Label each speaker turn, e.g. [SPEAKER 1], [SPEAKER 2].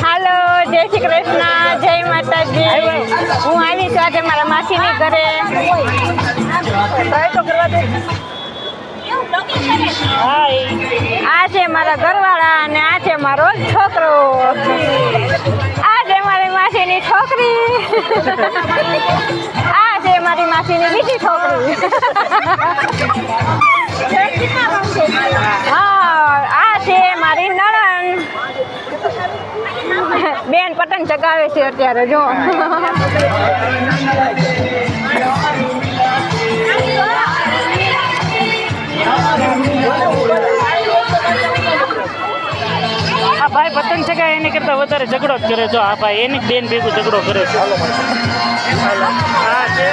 [SPEAKER 1] હાલો, જય શ્રી કૃષ્ણ, જય માતાજી. હું આવી છું આજે મારા માસીની ઘરે. આ છે મારા ઘરવાળા અને આ છે મારો છોકરો. આ છે મારી માસીની છોકરી. આ છે મારી માસીની બીજી છોકરી. હા, આ છે મારી નણંદ. બેન પતંગ ચગાવે છે અત્યારે જો.
[SPEAKER 2] આ ભાઈ પતંગ ચગાવે એની કરતા વધારે ઝઘડો જ કરે. જો આ ભાઈ એની બેન ભેગું ઝઘડો કરે છે. હા છે